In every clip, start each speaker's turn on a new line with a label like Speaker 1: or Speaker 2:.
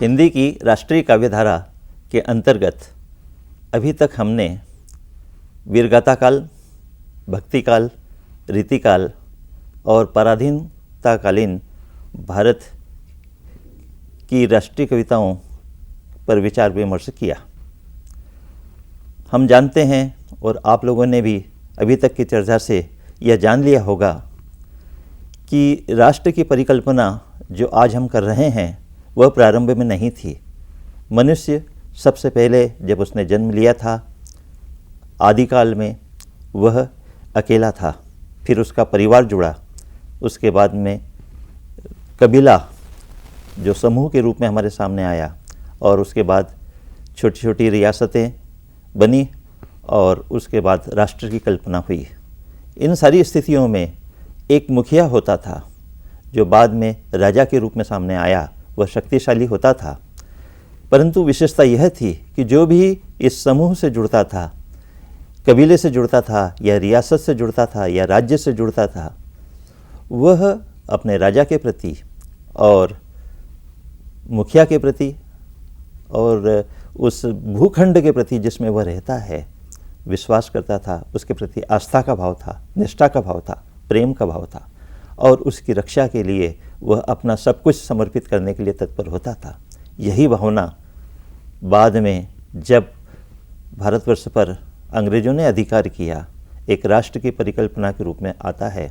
Speaker 1: हिंदी की राष्ट्रीय काव्यधारा के अंतर्गत अभी तक हमने वीरगाथा काल, भक्ति काल, रीतिकाल और पराधीनताकालीन भारत की राष्ट्रीय कविताओं पर विचार विमर्श किया। हम जानते हैं और आप लोगों ने भी अभी तक की चर्चा से यह जान लिया होगा कि राष्ट्र की परिकल्पना जो आज हम कर रहे हैं वह प्रारंभ में नहीं थी। मनुष्य सबसे पहले जब उसने जन्म लिया था आदिकाल में वह अकेला था, फिर उसका परिवार जुड़ा, उसके बाद में कबीला जो समूह के रूप में हमारे सामने आया और उसके बाद छोटी छोटी रियासतें बनी और उसके बाद राष्ट्र की कल्पना हुई। इन सारी स्थितियों में एक मुखिया होता था जो बाद में राजा के रूप में सामने आया, वह शक्तिशाली होता था। परंतु विशेषता यह थी कि जो भी इस समूह से जुड़ता था, कबीले से जुड़ता था या रियासत से जुड़ता था या राज्य से जुड़ता था, वह अपने राजा के प्रति और मुखिया के प्रति और उस भूखंड के प्रति जिसमें वह रहता है विश्वास करता था, उसके प्रति आस्था का भाव था, निष्ठा का भाव था, प्रेम का भाव था और उसकी रक्षा के लिए वह अपना सब कुछ समर्पित करने के लिए तत्पर होता था। यही भावना बाद में जब भारतवर्ष पर अंग्रेज़ों ने अधिकार किया, एक राष्ट्र की परिकल्पना के रूप में आता है।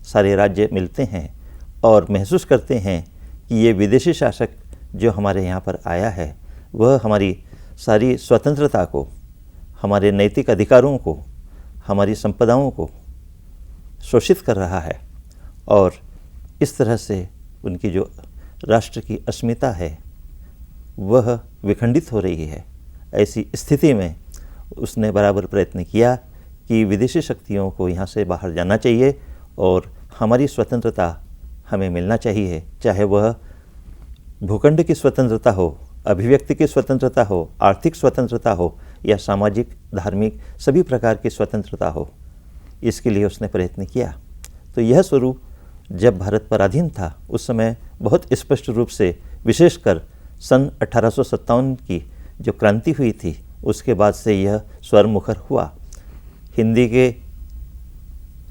Speaker 1: सारे राज्य मिलते हैं और महसूस करते हैं कि ये विदेशी शासक जो हमारे यहाँ पर आया है वह हमारी सारी स्वतंत्रता को, हमारे नैतिक अधिकारों को, हमारी संपदाओं को शोषित कर रहा है और इस तरह से उनकी जो राष्ट्र की अस्मिता है वह विखंडित हो रही है। ऐसी स्थिति में उसने बराबर प्रयत्न किया कि विदेशी शक्तियों को यहाँ से बाहर जाना चाहिए और हमारी स्वतंत्रता हमें मिलना चाहिए, चाहे वह भूखंड की स्वतंत्रता हो, अभिव्यक्ति की स्वतंत्रता हो, आर्थिक स्वतंत्रता हो या सामाजिक धार्मिक सभी प्रकार की स्वतंत्रता हो। इसके लिए उसने प्रयत्न किया। तो यह स्वरूप जब भारत पराधीन था उस समय बहुत स्पष्ट रूप से, विशेषकर सन 1857 की जो क्रांति हुई थी उसके बाद से यह स्वर मुखर हुआ। हिंदी के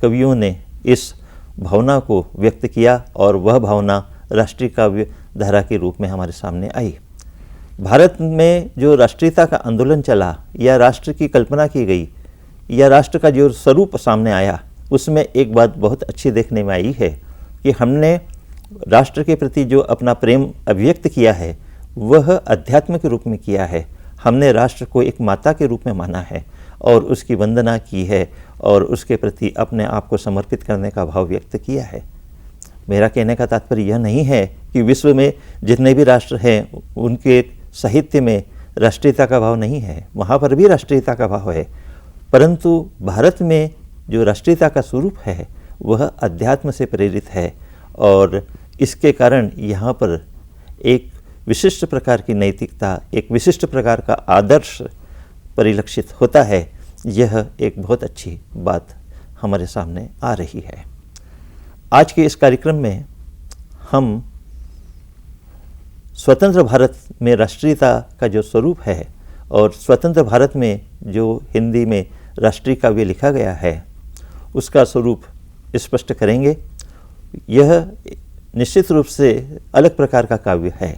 Speaker 1: कवियों ने इस भावना को व्यक्त किया और वह भावना राष्ट्रीय काव्य धारा के रूप में हमारे सामने आई। भारत में जो राष्ट्रीयता का आंदोलन चला या राष्ट्र की कल्पना की गई या राष्ट्र का जो स्वरूप सामने आया, उसमें एक बात बहुत अच्छी देखने में आई है कि हमने राष्ट्र के प्रति जो अपना प्रेम अभिव्यक्त किया है वह अध्यात्म के रूप में किया है। हमने राष्ट्र को एक माता के रूप में माना है और उसकी वंदना की है और उसके प्रति अपने आप को समर्पित करने का भाव व्यक्त किया है। मेरा कहने का तात्पर्य यह नहीं है कि विश्व में जितने भी राष्ट्र हैं उनके साहित्य में राष्ट्रीयता का भाव नहीं है, वहाँ पर भी राष्ट्रीयता का भाव है, परंतु भारत में जो राष्ट्रीयता का स्वरूप है वह अध्यात्म से प्रेरित है और इसके कारण यहाँ पर एक विशिष्ट प्रकार की नैतिकता, एक विशिष्ट प्रकार का आदर्श परिलक्षित होता है। यह एक बहुत अच्छी बात हमारे सामने आ रही है। आज के इस कार्यक्रम में हम स्वतंत्र भारत में राष्ट्रीयता का जो स्वरूप है और स्वतंत्र भारत में जो हिंदी में राष्ट्रीय काव्य लिखा गया है उसका स्वरूप स्पष्ट करेंगे। यह निश्चित रूप से अलग प्रकार का काव्य है,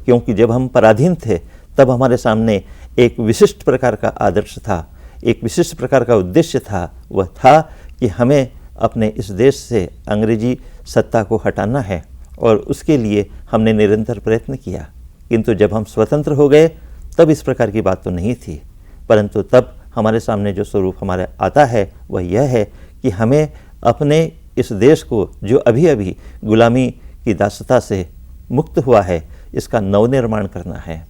Speaker 1: क्योंकि जब हम पराधीन थे तब हमारे सामने एक विशिष्ट प्रकार का आदर्श था, एक विशिष्ट प्रकार का उद्देश्य था। वह था कि हमें अपने इस देश से अंग्रेजी सत्ता को हटाना है और उसके लिए हमने निरंतर प्रयत्न किया। किंतु जब हम स्वतंत्र हो गए तब इस प्रकार की बात तो नहीं थी, परंतु तब हमारे सामने जो स्वरूप हमारे आता है वह यह है कि हमें अपने इस देश को जो अभी अभी गुलामी की दासता से मुक्त हुआ है इसका नवनिर्माण करना है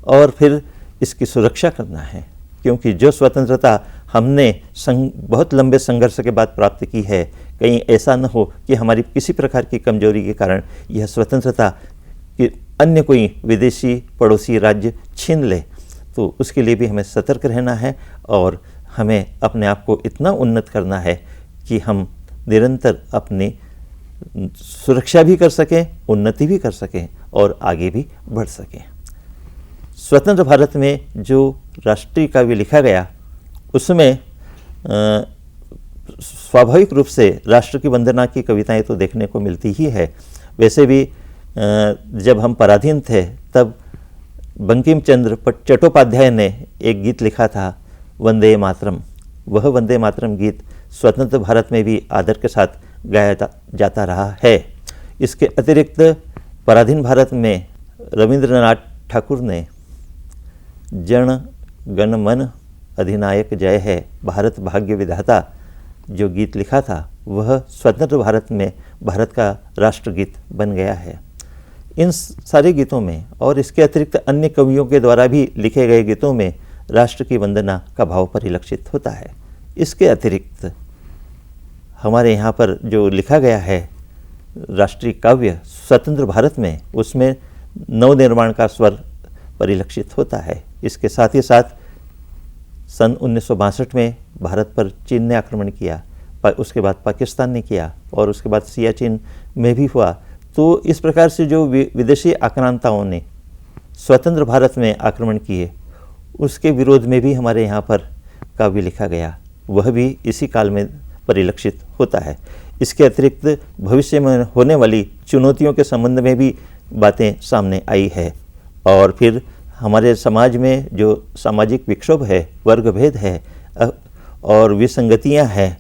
Speaker 1: और फिर इसकी सुरक्षा करना है, क्योंकि जो स्वतंत्रता हमने बहुत लंबे संघर्ष के बाद प्राप्त की है, कहीं ऐसा न हो कि हमारी किसी प्रकार की कमजोरी के कारण यह स्वतंत्रता कि अन्य कोई विदेशी पड़ोसी राज्य छीन ले। तो उसके लिए भी हमें सतर्क रहना है और हमें अपने आप को इतना उन्नत करना है कि हम निरंतर अपनी सुरक्षा भी कर सकें, उन्नति भी कर सकें और आगे भी बढ़ सकें। स्वतंत्र भारत में जो राष्ट्रीय काव्य लिखा गया उसमें स्वाभाविक रूप से राष्ट्र की वंदना की कविताएं तो देखने को मिलती ही है। वैसे भी जब हम पराधीन थे तब बंकिम चंद्र चट्टोपाध्याय ने एक गीत लिखा था, वंदे मातरम। वह वंदे मातरम गीत स्वतंत्र भारत में भी आदर के साथ गाया जाता रहा है। इसके अतिरिक्त पराधीन भारत में रविंद्रनाथ ठाकुर ने जन गण मन अधिनायक जय है भारत भाग्य विधाता जो गीत लिखा था वह स्वतंत्र भारत में भारत का राष्ट्रगीत बन गया है। इन सारे गीतों में और इसके अतिरिक्त अन्य कवियों के द्वारा भी लिखे गए गीतों में राष्ट्र की वंदना का भाव परिलक्षित होता है। इसके अतिरिक्त हमारे यहाँ पर जो लिखा गया है राष्ट्रीय काव्य स्वतंत्र भारत में, उसमें नवनिर्माण का स्वर परिलक्षित होता है। इसके साथ ही साथ सन 1962 में भारत पर चीन ने आक्रमण किया, उसके बाद पाकिस्तान ने किया और उसके बाद सियाचिन में भी हुआ। तो इस प्रकार से जो विदेशी आक्रांताओं ने स्वतंत्र भारत में आक्रमण किए उसके विरोध में भी हमारे यहाँ पर काव्य लिखा गया, वह भी इसी काल में परिलक्षित होता है। इसके अतिरिक्त भविष्य में होने वाली चुनौतियों के संबंध में भी बातें सामने आई है। और फिर हमारे समाज में जो सामाजिक विक्षोभ है, वर्ग भेद है और विसंगतियां हैं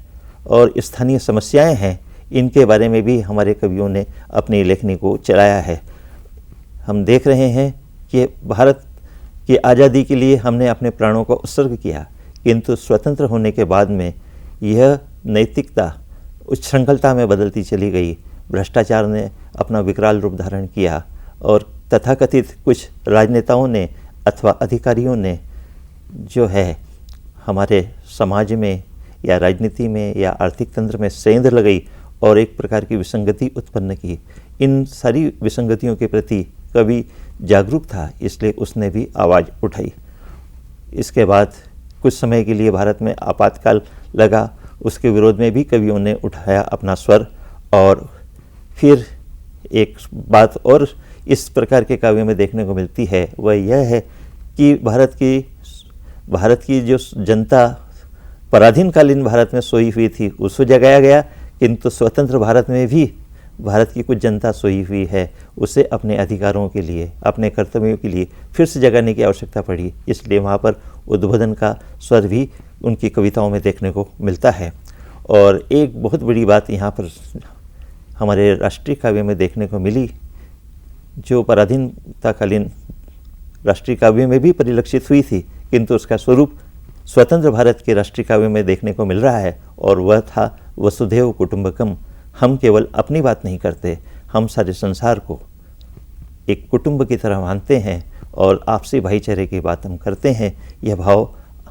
Speaker 1: और स्थानीय समस्याएं हैं, इनके बारे में भी हमारे कवियों ने अपनी लेखनी को चलाया है। हम देख रहे हैं कि भारत की आज़ादी के लिए हमने अपने प्राणों को उत्सर्ग किया, किंतु स्वतंत्र होने के बाद में यह नैतिकता उच्छृंखलता में बदलती चली गई। भ्रष्टाचार ने अपना विकराल रूप धारण किया और तथाकथित कुछ राजनेताओं ने अथवा अधिकारियों ने जो है हमारे समाज में या राजनीति में या आर्थिक तंत्र में सेंध लगाई और एक प्रकार की विसंगति उत्पन्न की। इन सारी विसंगतियों के प्रति कवि जागरूक था, इसलिए उसने भी आवाज़ उठाई। इसके बाद कुछ समय के लिए भारत में आपातकाल लगा, उसके विरोध में भी कवियों ने उठाया अपना स्वर। और फिर एक बात और इस प्रकार के काव्य में देखने को मिलती है, वह यह है कि भारत की जो जनता पराधीनकालीन भारत में सोई हुई थी उसको जगाया गया, किंतु स्वतंत्र भारत में भी भारत की कुछ जनता सोई हुई है, उसे अपने अधिकारों के लिए, अपने कर्तव्यों के लिए फिर से जगाने की आवश्यकता पड़ी। इसलिए वहाँ पर उद्बोधन का स्वर भी उनकी कविताओं में देखने को मिलता है। और एक बहुत बड़ी बात यहाँ पर हमारे राष्ट्रीय काव्य में देखने को मिली, जो पराधीनताकालीन राष्ट्रीय काव्य में भी परिलक्षित हुई थी, किंतु उसका स्वरूप स्वतंत्र भारत के राष्ट्रीय काव्य में देखने को मिल रहा है, और वह था वसुधैव कुटुंबकम। हम केवल अपनी बात नहीं करते, हम सारे संसार को एक कुटुंब की तरह मानते हैं और आपसी भाईचारे की बात हम करते हैं। यह भाव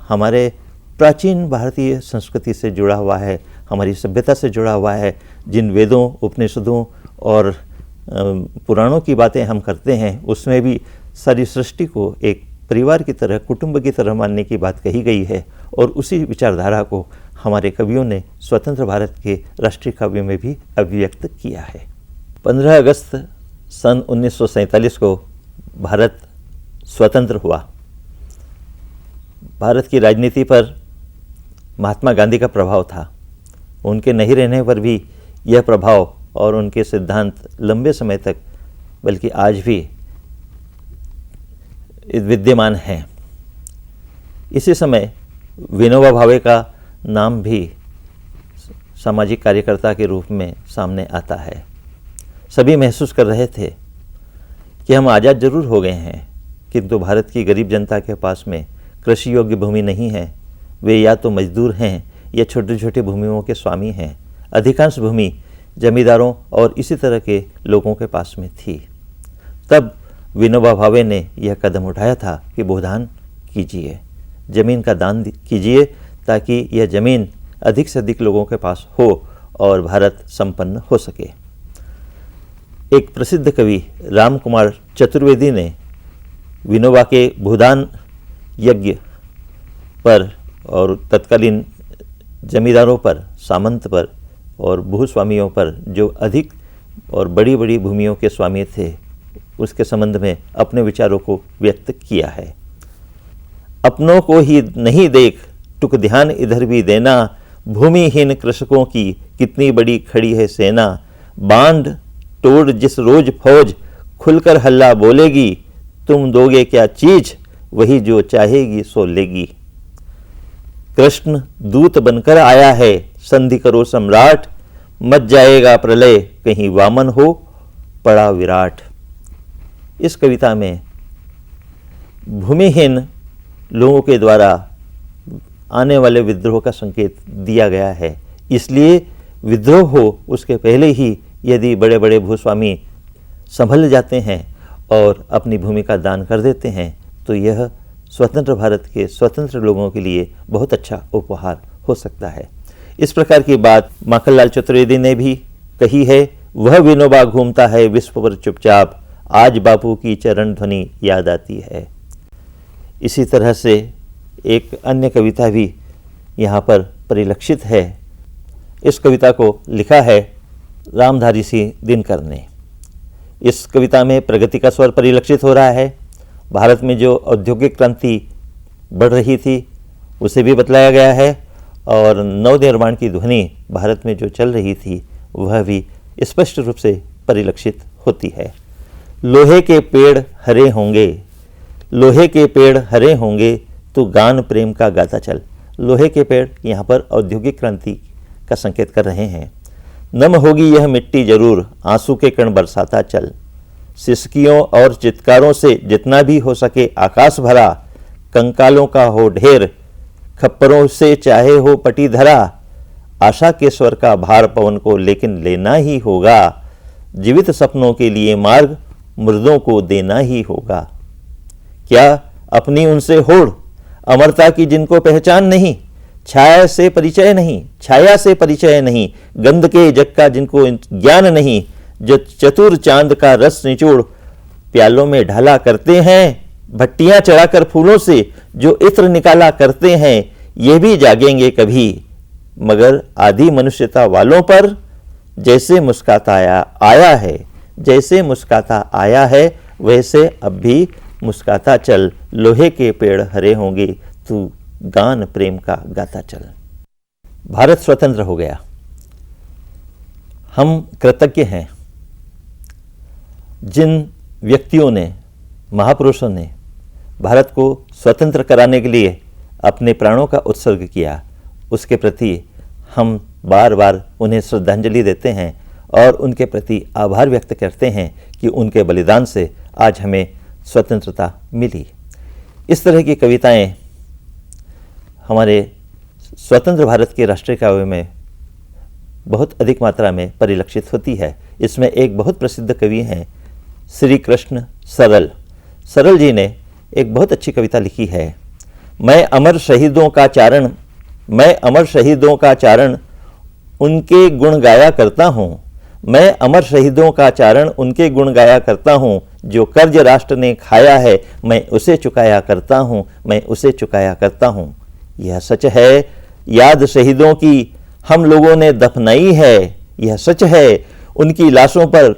Speaker 1: हमारे प्राचीन भारतीय संस्कृति से जुड़ा हुआ है, हमारी सभ्यता से जुड़ा हुआ है। जिन वेदों, उपनिषदों और पुराणों की बातें हम करते हैं, उसमें भी सारी सृष्टि को एक परिवार की तरह, कुटुंब की तरह मानने की बात कही गई है, और उसी विचारधारा को हमारे कवियों ने स्वतंत्र भारत के राष्ट्रीय काव्य में भी अभिव्यक्त किया है। 15 अगस्त सन 1947 को भारत स्वतंत्र हुआ। भारत की राजनीति पर महात्मा गांधी का प्रभाव था। उनके नहीं रहने पर भी यह प्रभाव और उनके सिद्धांत लंबे समय तक, बल्कि आज भी विद्यमान हैं। इसी समय विनोबा भावे का नाम भी सामाजिक कार्यकर्ता के रूप में सामने आता है। सभी महसूस कर रहे थे कि हम आज़ाद जरूर हो गए हैं, किंतु भारत की गरीब जनता के पास में कृषि योग्य भूमि नहीं है। वे या तो मजदूर हैं या छोटे छोटे भूमियों के स्वामी हैं। अधिकांश भूमि जमींदारों और इसी तरह के लोगों के पास में थी। तब विनोबा भावे ने यह कदम उठाया था कि भूदान कीजिए, ज़मीन का दान कीजिए, ताकि यह ज़मीन अधिक से अधिक लोगों के पास हो और भारत संपन्न हो सके। एक प्रसिद्ध कवि राम कुमार चतुर्वेदी ने विनोबा के भूदान यज्ञ पर और तत्कालीन जमींदारों पर, सामंत पर और भूस्वामियों पर जो अधिक और बड़ी बड़ी भूमियों के स्वामी थे, उसके संबंध में अपने विचारों को व्यक्त किया है। अपनों को ही नहीं देख टुक ध्यान इधर भी देना, भूमिहीन कृषकों की कितनी बड़ी खड़ी है सेना। बांध तोड़ जिस रोज फौज खुलकर हल्ला बोलेगी, तुम दोगे क्या चीज वही जो चाहेगी सो लेगी। कृष्ण दूत बनकर आया है, संधि करो सम्राट, मच जाएगा प्रलय कहीं वामन हो पड़ा विराट। इस कविता में भूमिहीन लोगों के द्वारा आने वाले विद्रोह का संकेत दिया गया है। इसलिए विद्रोह हो उसके पहले ही यदि बड़े बड़े भूस्वामी संभल जाते हैं और अपनी भूमि का दान कर देते हैं तो यह स्वतंत्र भारत के स्वतंत्र लोगों के लिए बहुत अच्छा उपहार हो सकता है। इस प्रकार की बात माखनलाल चतुर्वेदी ने भी कही है। वह विनोबा घूमता है विश्व पर चुपचाप, आज बापू की चरण ध्वनि याद आती है। इसी तरह से एक अन्य कविता भी यहाँ पर परिलक्षित है। इस कविता को लिखा है रामधारी सिंह दिनकर ने। इस कविता में प्रगति का स्वर परिलक्षित हो रहा है। भारत में जो औद्योगिक क्रांति बढ़ रही थी उसे भी बतलाया गया है और नवनिर्माण की ध्वनि भारत में जो चल रही थी वह भी स्पष्ट रूप से परिलक्षित होती है। लोहे के पेड़ हरे होंगे, लोहे के पेड़ हरे होंगे, तू गान प्रेम का गाता चल। लोहे के पेड़ यहाँ पर औद्योगिक क्रांति का संकेत कर रहे हैं। नम होगी यह मिट्टी जरूर, आंसू के कण बरसाता चल। सिसकियों और चित्कारों से जितना भी हो सके आकाश भरा, कंकालों का हो ढेर, खप्परों से चाहे हो पटी धरा। आशा के स्वर का भार पवन को लेकिन लेना ही होगा, जीवित सपनों के लिए मार्ग मुर्दों को देना ही होगा। क्या अपनी उनसे होड़, अमरता की जिनको पहचान नहीं, छाया से परिचय नहीं, छाया से परिचय नहीं, गंध के जग का जिनको ज्ञान नहीं, जो चतुर चांद का रस निचोड़ प्यालों में ढाला करते हैं, भट्टियां चढ़ाकर फूलों से जो इत्र निकाला करते हैं, ये भी जागेंगे कभी। मगर आदि मनुष्यता वालों पर जैसे मुस्काता आया है, जैसे मुस्काता आया है वैसे अब भी मुस्काता चल। लोहे के पेड़ हरे होंगे, तू गान प्रेम का गाता चल। भारत स्वतंत्र हो गया, हम कृतज्ञ हैं। जिन व्यक्तियों ने, महापुरुषों ने भारत को स्वतंत्र कराने के लिए अपने प्राणों का उत्सर्ग किया, उसके प्रति हम बार बार उन्हें श्रद्धांजलि देते हैं और उनके प्रति आभार व्यक्त करते हैं कि उनके बलिदान से आज हमें स्वतंत्रता मिली। इस तरह की कविताएं हमारे स्वतंत्र भारत के राष्ट्रीय काव्य में बहुत अधिक मात्रा में परिलक्षित होती है। इसमें एक बहुत प्रसिद्ध कवि हैं श्री कृष्ण सरल। सरल जी ने एक बहुत अच्छी कविता लिखी है। मैं अमर शहीदों का चारण, मैं अमर शहीदों का चारण उनके गुण गाया करता हूँ। मैं अमर शहीदों का चारण उनके गुण गाया करता हूँ। जो कर्ज राष्ट्र ने खाया है मैं उसे चुकाया करता हूँ, मैं उसे चुकाया करता हूँ। यह सच है, याद शहीदों की हम लोगों ने दफनाई है। यह सच है, उनकी लाशों पर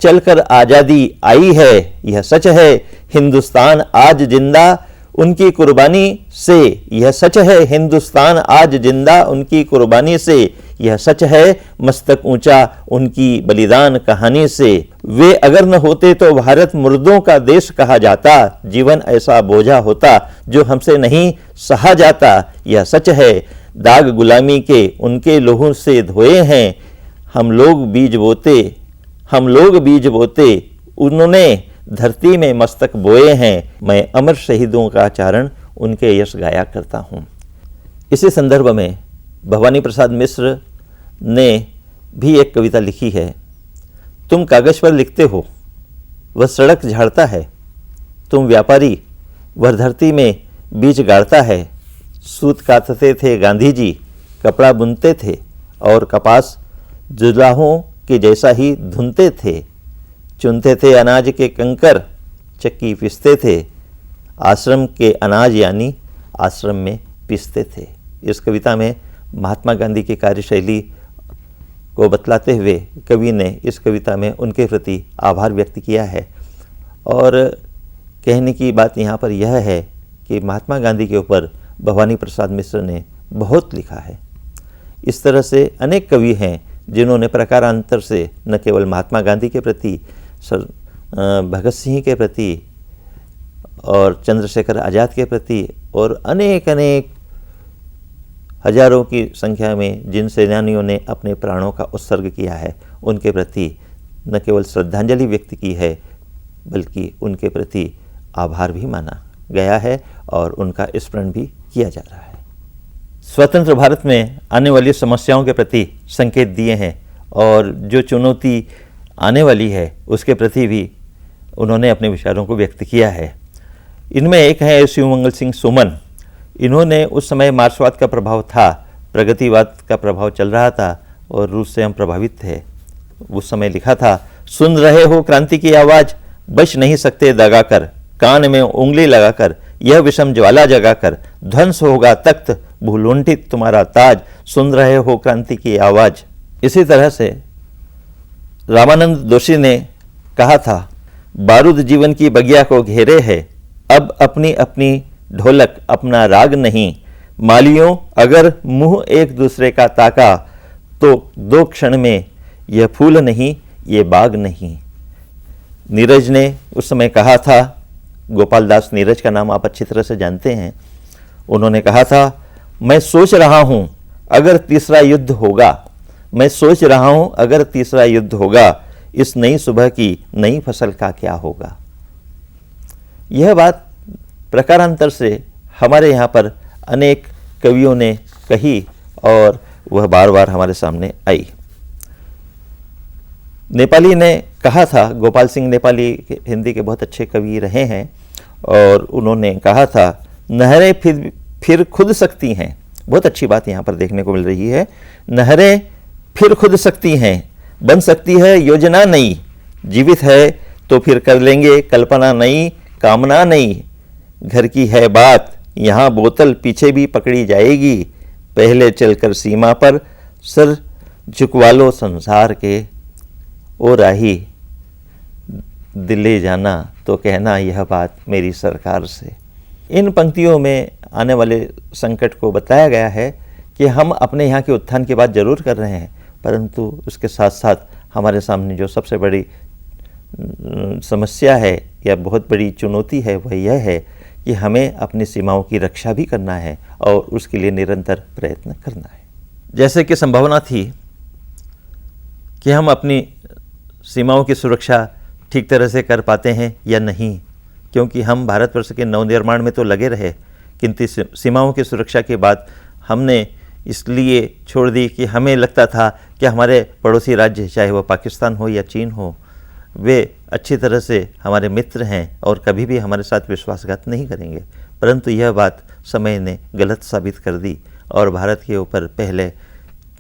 Speaker 1: चलकर आज़ादी आई है। यह सच है, हिंदुस्तान आज जिंदा उनकी कुर्बानी से। यह सच है, हिंदुस्तान आज जिंदा उनकी कुर्बानी से। यह सच है, मस्तक ऊंचा उनकी बलिदान कहानी से। वे अगर न होते तो भारत मुर्दों का देश कहा जाता। जीवन ऐसा बोझा होता जो हमसे नहीं सहा जाता। यह सच है, दाग गुलामी के उनके लोहों से धोए हैं। हम लोग बीज बोते, हम लोग बीज बोते, उन्होंने धरती में मस्तक बोए हैं। मैं अमर शहीदों का चारण उनके यश गाया करता हूँ। इसी संदर्भ में भवानी प्रसाद मिश्र ने भी एक कविता लिखी है। तुम कागज पर लिखते हो, वह सड़क झाड़ता है। तुम व्यापारी, वह धरती में बीज गाड़ता है। सूत काटते थे गांधी जी, कपड़ा बुनते थे और कपास जुलाहों के जैसा ही धुनते थे। चुनते थे अनाज के कंकर, चक्की पीसते थे। आश्रम के अनाज यानी आश्रम में पीसते थे। इस कविता में महात्मा गांधी की कार्यशैली को बतलाते हुए कवि ने इस कविता में उनके प्रति आभार व्यक्त किया है। और कहने की बात यहाँ पर यह है कि महात्मा गांधी के ऊपर भवानी प्रसाद मिश्र ने बहुत लिखा है। इस तरह से अनेक कवि हैं जिन्होंने प्रकारांतर से न केवल महात्मा गांधी के प्रति, भगत सिंह के प्रति और चंद्रशेखर आज़ाद के प्रति और अनेक अनेक हजारों की संख्या में जिन सेनानियों ने अपने प्राणों का उत्सर्ग किया है, उनके प्रति न केवल श्रद्धांजलि व्यक्त की है बल्कि उनके प्रति आभार भी माना गया है और उनका स्मरण भी किया जा रहा है। स्वतंत्र भारत में आने वाली समस्याओं के प्रति संकेत दिए हैं और जो चुनौती आने वाली है उसके प्रति भी उन्होंने अपने विचारों को व्यक्त किया है। इनमें एक है शिवमंगल सिंह सुमन। इन्होंने उस समय मार्क्सवाद का प्रभाव था, प्रगतिवाद का प्रभाव चल रहा था और रूस से हम प्रभावित थे। उस समय लिखा था, सुन रहे हो क्रांति की आवाज़, बच नहीं सकते दगाकर, कान में उंगली लगाकर, यह विषम ज्वाला जगाकर, ध्वंस होगा तख्त भूलुंठित तुम्हारा ताज, सुन रहे हो क्रांति की आवाज़। इसी तरह से रामानंद दोषी ने कहा था, बारूद जीवन की बगिया को घेरे है, अब अपनी अपनी ढोलक अपना राग नहीं, मालियों अगर मुंह एक दूसरे का ताका, तो दो क्षण में यह फूल नहीं ये बाग नहीं। नीरज ने उस समय कहा था, गोपाल दास नीरज का नाम आप अच्छी तरह से जानते हैं। उन्होंने कहा था, मैं सोच रहा हूँ अगर तीसरा युद्ध होगा, मैं सोच रहा हूँ अगर तीसरा युद्ध होगा, इस नई सुबह की नई फसल का क्या होगा। यह बात प्रकारांतर से हमारे यहाँ पर अनेक कवियों ने कही और वह बार बार हमारे सामने आई। नेपाली ने कहा था, गोपाल सिंह नेपाली हिंदी के बहुत अच्छे कवि रहे हैं और उन्होंने कहा था, नहरें फिर खुद सकती हैं। बहुत अच्छी बात यहाँ पर देखने को मिल रही है। नहरें फिर खुद सकती हैं, बन सकती है योजना नई, जीवित है तो फिर कर लेंगे कल्पना नई, कामना नई। घर की है बात, यहाँ बोतल पीछे भी पकड़ी जाएगी, पहले चलकर सीमा पर सर झुकवा लो संसार के, ओ राही दिल्ली जाना तो कहना यह बात मेरी सरकार से। इन पंक्तियों में आने वाले संकट को बताया गया है कि हम अपने यहाँ के उत्थान की बात जरूर कर रहे हैं, परंतु उसके साथ साथ हमारे सामने जो सबसे बड़ी समस्या है या बहुत बड़ी चुनौती है वह यह है कि हमें अपनी सीमाओं की रक्षा भी करना है और उसके लिए निरंतर प्रयत्न करना है। जैसे कि संभावना थी कि हम अपनी सीमाओं की सुरक्षा ठीक तरह से कर पाते हैं या नहीं, क्योंकि हम भारतवर्ष के नवनिर्माण में तो लगे रहे, किंतु सीमाओं की सुरक्षा के बाद हमने इसलिए छोड़ दी कि हमें लगता था कि हमारे पड़ोसी राज्य, चाहे वह पाकिस्तान हो या चीन हो, वे अच्छी तरह से हमारे मित्र हैं और कभी भी हमारे साथ विश्वासघात नहीं करेंगे। परंतु यह बात समय ने गलत साबित कर दी और भारत के ऊपर पहले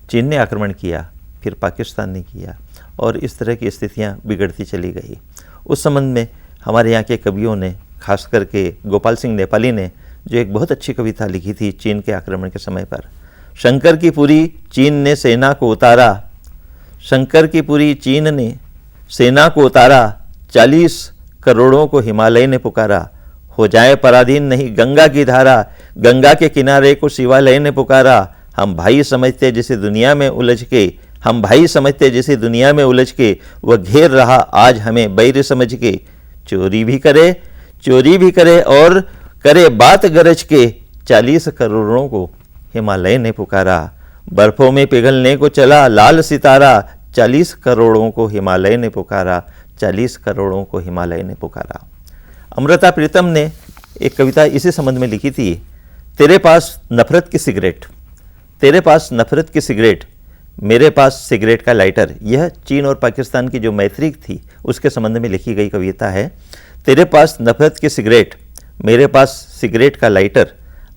Speaker 1: चीन ने आक्रमण किया, फिर पाकिस्तान ने किया और इस तरह की स्थितियां बिगड़ती चली गई। उस संबंध में हमारे यहाँ के कवियों ने, खास करके गोपाल सिंह नेपाली ने जो एक बहुत अच्छी कविता लिखी थी चीन के आक्रमण के समय पर, शंकर की पुरी चीन ने सेना को उतारा, शंकर की पुरी चीन ने सेना को उतारा, 40 करोड़ों को हिमालय ने पुकारा, हो जाए पराधीन नहीं गंगा की धारा, गंगा के किनारे को शिवालय ने पुकारा, हम भाई समझते जिसे दुनिया में उलझ के, हम भाई समझते जिसे दुनिया में उलझ के, वह घेर रहा आज हमें बैर समझ के, चोरी भी करे और करे बात गरज के, 40 करोड़ों को हिमालय ने पुकारा, बर्फों में पिघलने को चला लाल सितारा, 40 करोड़ों को हिमालय ने पुकारा, 40 करोड़ों को हिमालय ने पुकारा। अमृता प्रीतम ने एक कविता इसी संबंध में लिखी थी, तेरे पास नफरत की सिगरेट, तेरे पास नफरत की सिगरेट, मेरे पास सिगरेट का लाइटर। यह चीन और पाकिस्तान की जो मैत्री थी उसके संबंध में लिखी गई कविता है। तेरे पास नफरत की सिगरेट, मेरे पास सिगरेट का लाइटर,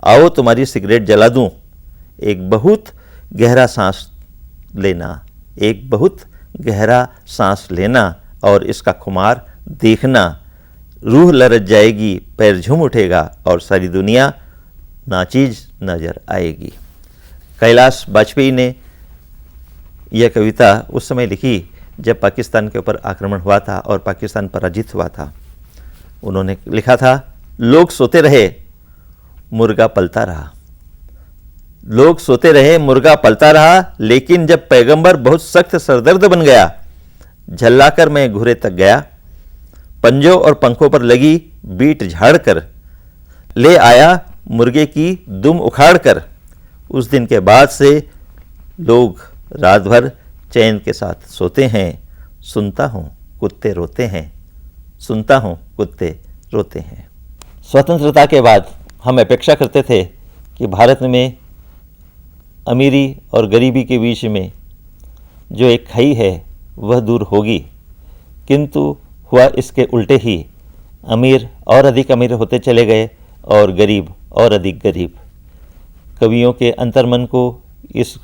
Speaker 1: आओ तुम्हारी सिगरेट जला दूं, एक बहुत गहरा सांस लेना, एक बहुत गहरा सांस लेना और इसका खुमार देखना, रूह लरज जाएगी, पैर झूम उठेगा और सारी दुनिया नाचीज नजर आएगी। कैलाश वाजपेयी ने यह कविता उस समय लिखी जब पाकिस्तान के ऊपर आक्रमण हुआ था और पाकिस्तान पराजित हुआ था। उन्होंने लिखा था, लोग सोते रहे मुर्गा पलता रहा, लोग सोते रहे मुर्गा पलता रहा, लेकिन जब पैगंबर बहुत सख्त सरदर्द बन गया, झल्लाकर मैं घुरे तक गया, पंजों और पंखों पर लगी बीट झाड़ कर ले आया मुर्गे की दुम उखाड़ कर। उस दिन के बाद से लोग रात भर चैन के साथ सोते हैं, सुनता हूँ कुत्ते रोते हैं, सुनता हूँ कुत्ते रोते हैं। स्वतंत्रता के बाद हम अपेक्षा करते थे कि भारत में अमीरी और गरीबी के बीच में जो एक खाई है वह दूर होगी, किंतु हुआ इसके उल्टे ही। अमीर और अधिक अमीर होते चले गए और गरीब और अधिक गरीब। कवियों के अंतर्मन को इस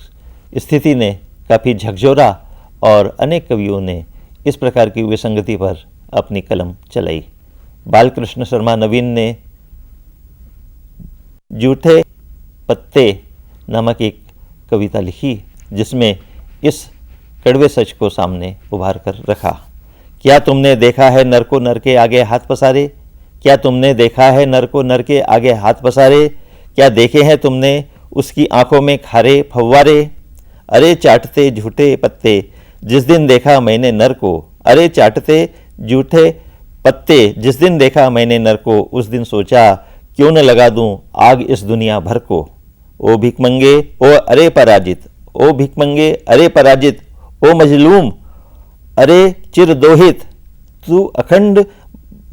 Speaker 1: स्थिति ने काफ़ी झकझोरा और अनेक कवियों ने इस प्रकार की विसंगति पर अपनी कलम चलाई। बालकृष्ण शर्मा नवीन ने जूठे पत्ते नामक एक कविता लिखी, जिसमें इस कड़वे सच को सामने उभार कर रखा। क्या तुमने देखा है नर को नर के आगे हाथ पसारे, क्या तुमने देखा है नर को नर के आगे हाथ पसारे, क्या देखे हैं तुमने उसकी आंखों में खारे फव्वारे। अरे चाटते झूठे पत्ते जिस दिन देखा मैंने नर को, अरे चाटते झूठे पत्ते जिस दिन देखा मैंने नर को, उस दिन सोचा क्यों न लगा दूं आग इस दुनिया भर को। ओ भिकमंगे ओ अरे पराजित, ओ भिकमंगे अरे पराजित, ओ मजलूम अरे चिरदोहित, तू अखंड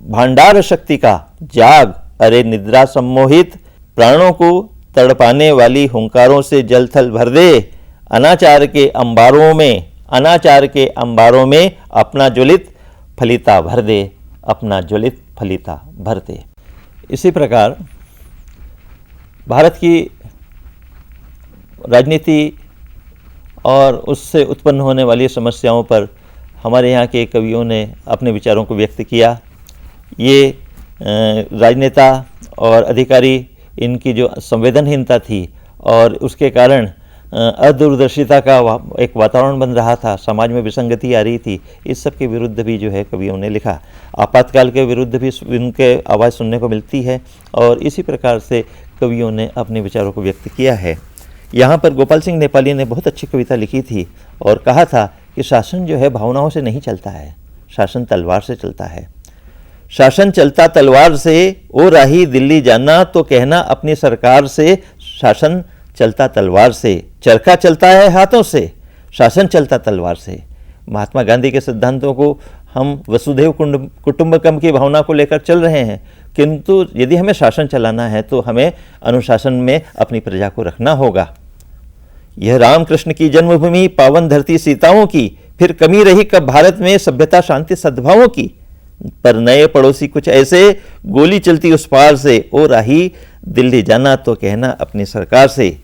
Speaker 1: भांडार शक्ति का जाग, अरे निद्रा सम्मोहित। प्राणों को तड़पाने वाली हुंकारों से जल थल भर दे, अनाचार के अंबारों में, अनाचार के अंबारों में अपना ज्वलित फलिता भर दे, अपना ज्वलित फलिता भर दे। इसी प्रकार भारत की राजनीति और उससे उत्पन्न होने वाली समस्याओं पर हमारे यहाँ के कवियों ने अपने विचारों को व्यक्त किया। ये राजनेता और अधिकारी इनकी जो संवेदनहीनता थी और उसके कारण अदूरदर्शिता का एक वातावरण बन रहा था, समाज में विसंगति आ रही थी, इस सब के विरुद्ध भी जो है कवियों ने लिखा। आपातकाल के विरुद्ध भी इनके आवाज़ सुनने को मिलती है और इसी प्रकार से कवियों ने अपने विचारों को व्यक्त किया है। यहाँ पर गोपाल सिंह नेपाली ने बहुत अच्छी कविता लिखी थी और कहा था कि शासन जो है भावनाओं से नहीं चलता है, शासन तलवार से चलता है। शासन चलता तलवार से, ओ राही दिल्ली जाना तो कहना अपनी सरकार से। शासन चलता तलवार से, चरखा चलता है हाथों से, शासन चलता तलवार से। महात्मा गांधी के सिद्धांतों को हम वसुधैव कुटुंबकम की भावना को लेकर चल रहे हैं, किंतु यदि हमें शासन चलाना है तो हमें अनुशासन में अपनी प्रजा को रखना होगा। यह रामकृष्ण की जन्मभूमि, पावन धरती सीताओं की, फिर कमी रही कब भारत में सभ्यता शांति सद्भावों की। पर नए पड़ोसी कुछ ऐसे, गोली चलती उस पार से, ओ राही दिल्ली जाना तो कहना अपनी सरकार से।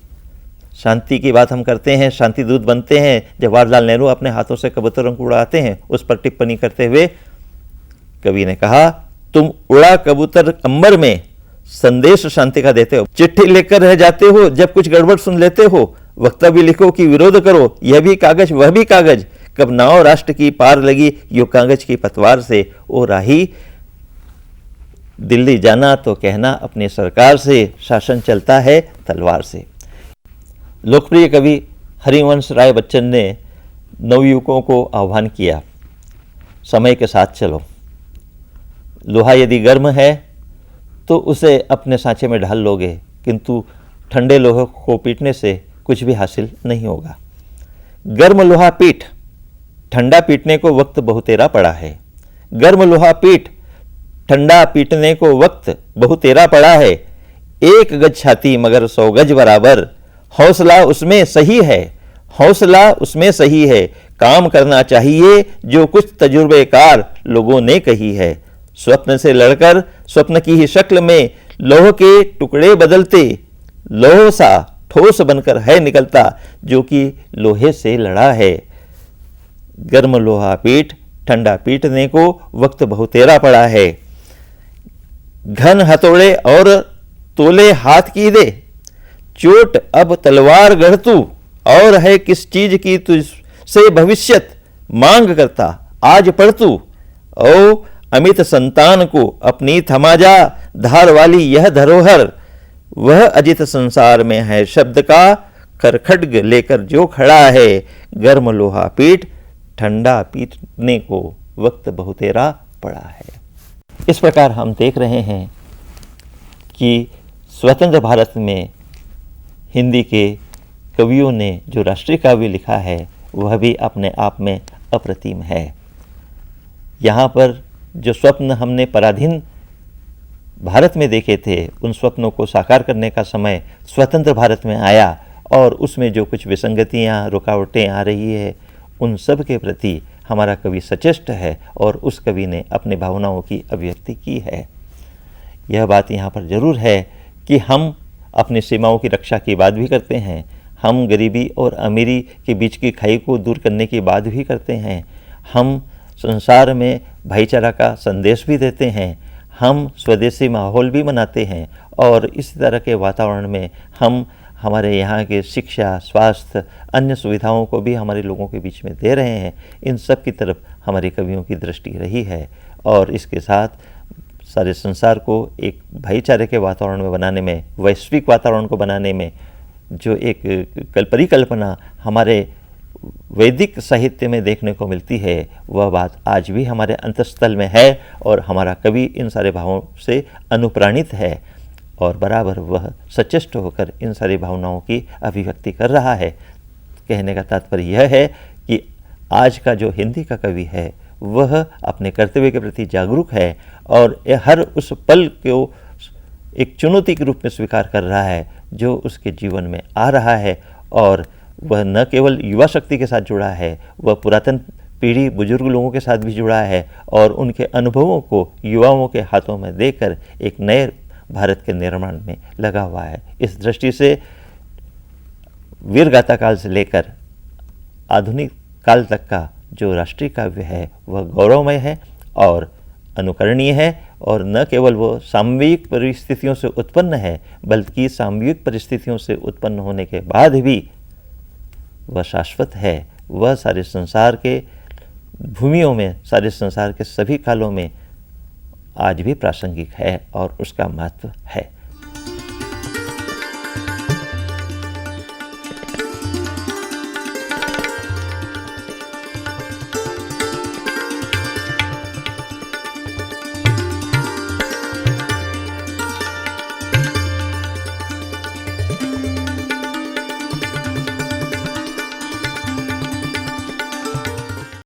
Speaker 1: शांति की बात हम करते हैं, शांति दूत बनते हैं। जवाहरलाल नेहरू अपने हाथों से कबूतरों को उड़ाते हैं। उस पर टिप्पणी करते हुए कवि ने कहा, तुम उड़ा कबूतर अंबर में, संदेश शांति का देते हो, चिट्ठी लेकर रह जाते हो, जब कुछ गड़बड़ सुन लेते हो, वक्तव्य लिखो कि विरोध करो, यह भी कागज वह भी कागज, कब नाव राष्ट्र की पार लगी यो कागज की पतवार से। ओ राही दिल्ली जाना तो कहना अपनी सरकार से, शासन चलता है तलवार से। लोकप्रिय कवि हरिवंश राय बच्चन ने नवयुवकों को आह्वान किया, समय के साथ चलो। लोहा यदि गर्म है तो उसे अपने सांचे में ढाल लोगे, किंतु ठंडे लोहे को पीटने से कुछ भी हासिल नहीं होगा। गर्म लोहा पीट, ठंडा पीटने को वक्त बहुतेरा पड़ा है। गर्म लोहा पीट, ठंडा पीटने को वक्त बहुतेरा पड़ा है। एक गज छाती मगर 100 गज बराबर, हौसला उसमें सही है, हौसला उसमें सही है। काम करना चाहिए जो कुछ तजुर्बेकार लोगों ने कही है। स्वप्न से लड़कर स्वप्न की ही शक्ल में लौह के टुकड़े बदलते, लौह सा ठोस बनकर है निकलता जो कि लोहे से लड़ा है। गर्म लोहा पीट, ठंडा पीटने को वक्त बहुतेरा पड़ा है। घन हथौड़े और तोले हाथ की दे, चोट अब तलवार गढ़ तू, और है किस चीज की तुझ से भविष्यत मांग करता आज पढ़ तू, ओ अमित संतान को अपनी थमा जा, धार वाली यह धरोहर वह अजित संसार में है शब्द का, खरखड्ग लेकर जो खड़ा है, गर्म लोहा पीट ठंडा पीटने को वक्त बहुतेरा पड़ा है। इस प्रकार हम देख रहे हैं कि स्वतंत्र भारत में हिंदी के कवियों ने जो राष्ट्रीय काव्य लिखा है वह भी अपने आप में अप्रतिम है। यहाँ पर जो स्वप्न हमने पराधीन भारत में देखे थे, उन स्वप्नों को साकार करने का समय स्वतंत्र भारत में आया और उसमें जो कुछ विसंगतियाँ, रुकावटें आ रही है, उन सब के प्रति हमारा कवि सचेष्ट है और उस कवि ने अपनी भावनाओं की अभिव्यक्ति की है। यह बात यहाँ पर जरूर है कि हम अपनी सीमाओं की रक्षा की बात भी करते हैं, हम गरीबी और अमीरी के बीच की खाई को दूर करने की बात भी करते हैं, हम संसार में भाईचारा का संदेश भी देते हैं, हम स्वदेशी माहौल भी मनाते हैं और इस तरह के वातावरण में हम हमारे यहाँ के शिक्षा, स्वास्थ्य, अन्य सुविधाओं को भी हमारे लोगों के बीच में दे रहे हैं। इन सब की तरफ हमारे कवियों की दृष्टि रही है और इसके साथ सारे संसार को एक भाईचारे के वातावरण में बनाने में, वैश्विक वातावरण को बनाने में जो एक परिकल्पना हमारे वैदिक साहित्य में देखने को मिलती है, वह बात आज भी हमारे अंतःस्थल में है और हमारा कवि इन सारे भावों से अनुप्राणित है और बराबर वह सचेष्ट होकर इन सारी भावनाओं की अभिव्यक्ति कर रहा है। कहने का तात्पर्य यह है कि आज का जो हिंदी का कवि है वह अपने कर्तव्य के प्रति जागरूक है और हर उस पल को एक चुनौती के रूप में स्वीकार कर रहा है जो उसके जीवन में आ रहा है और वह न केवल युवा शक्ति के साथ जुड़ा है, वह पुरातन पीढ़ी बुजुर्ग लोगों के साथ भी जुड़ा है और उनके अनुभवों को युवाओं के हाथों में देकर एक नए भारत के निर्माण में लगा हुआ है। इस दृष्टि से वीरगाथा काल से लेकर आधुनिक काल तक का जो राष्ट्रीय काव्य है वह गौरवमय है और अनुकरणीय है और न केवल वो सामयिक परिस्थितियों से उत्पन्न है बल्कि सामयिक परिस्थितियों से उत्पन्न होने के बाद भी वह शाश्वत है। वह सारे संसार के भूमियों में, सारे संसार के सभी कालों में आज भी प्रासंगिक है और उसका महत्व है।